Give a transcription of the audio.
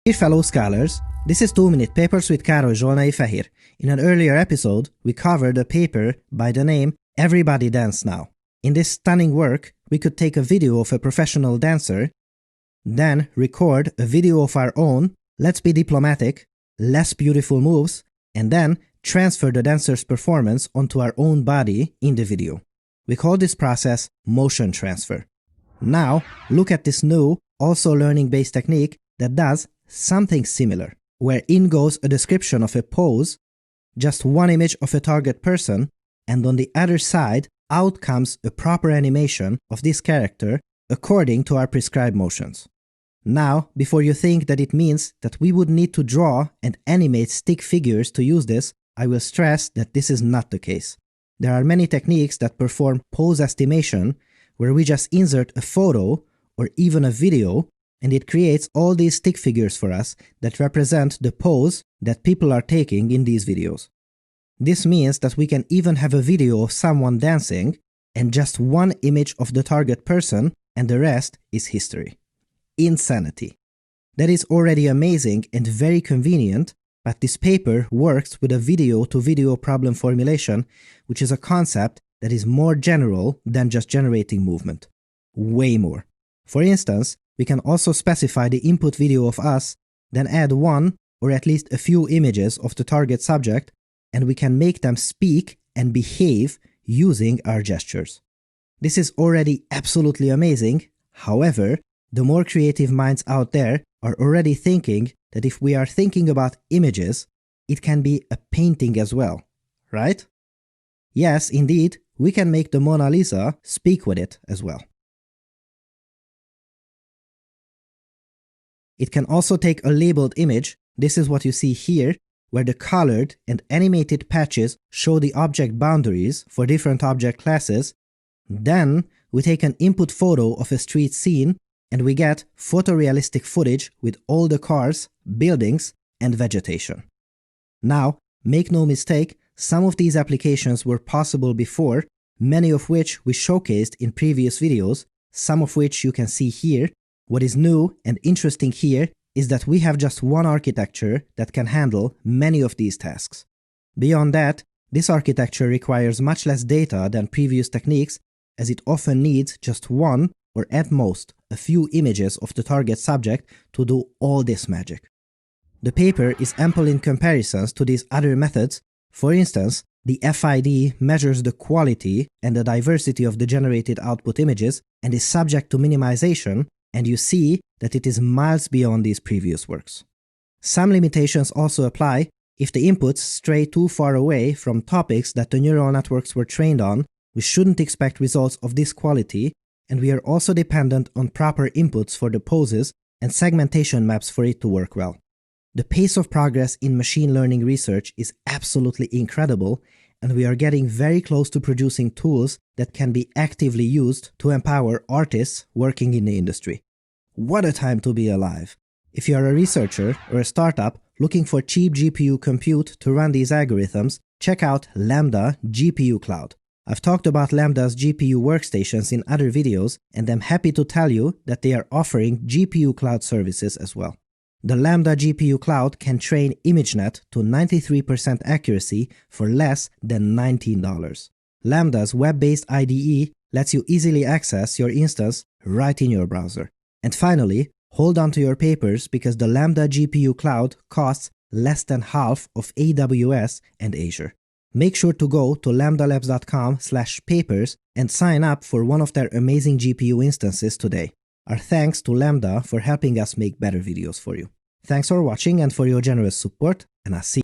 Dear fellow scholars, this is 2-Minute Papers with Károly Zsolnai Fehér. In an earlier episode, we covered a paper by the name Everybody Dance Now. In this stunning work, we could take a video of a professional dancer, then record a video of our own, let's be diplomatic, less beautiful moves, and then transfer the dancer's performance onto our own body in the video. We call this process motion transfer. Now, look at this new, also learning-based technique that does something similar, where in goes a description of a pose, just one image of a target person, and on the other side, out comes a proper animation of this character according to our prescribed motions. Now, before you think that it means that we would need to draw and animate stick figures to use this, I will stress that this is not the case. There are many techniques that perform pose estimation, where we just insert a photo or even a video, and it creates all these stick figures for us that represent the pose that people are taking in these videos. This means that we can even have a video of someone dancing and just one image of the target person, and the rest is history. Insanity. That is already amazing and very convenient, but this paper works with a video-to-video problem formulation, which is a concept that is more general than just generating movement. Way more. For instance, we can also specify the input video of us, then add one or at least a few images of the target subject, and we can make them speak and behave using our gestures. This is already absolutely amazing. However, the more creative minds out there are already thinking that if we are thinking about images, it can be a painting as well, right? Yes, indeed, we can make the Mona Lisa speak with it as well. It can also take a labeled image. This is what you see here, where the colored and animated patches show the object boundaries for different object classes. Then we take an input photo of a street scene and we get photorealistic footage with all the cars, buildings, and vegetation. Now, make no mistake, some of these applications were possible before, many of which we showcased in previous videos, some of which you can see here. What is new and interesting here is that we have just one architecture that can handle many of these tasks. Beyond that, this architecture requires much less data than previous techniques, as it often needs just one, or at most, a few images of the target subject to do all this magic. The paper is ample in comparisons to these other methods. For instance, the FID measures the quality and the diversity of the generated output images and is subject to minimization, and you see that it is miles beyond these previous works. Some limitations also apply. If the inputs stray too far away from topics that the neural networks were trained on, we shouldn't expect results of this quality, and we are also dependent on proper inputs for the poses and segmentation maps for it to work well. The pace of progress in machine learning research is absolutely incredible, and we are getting very close to producing tools that can be actively used to empower artists working in the industry. What a time to be alive! If you are a researcher or a startup looking for cheap GPU compute to run these algorithms, check out Lambda GPU Cloud. I've talked about Lambda's GPU workstations in other videos, and I'm happy to tell you that they are offering GPU Cloud services as well. The Lambda GPU Cloud can train ImageNet to 93% accuracy for less than $19. Lambda's web-based IDE lets you easily access your instance right in your browser. And finally, hold on to your papers because the Lambda GPU Cloud costs less than half of AWS and Azure. Make sure to go to lambdalabs.com/papers and sign up for one of their amazing GPU instances today. Our thanks to Lambda for helping us make better videos for you. Thanks for watching and for your generous support, and I'll see you.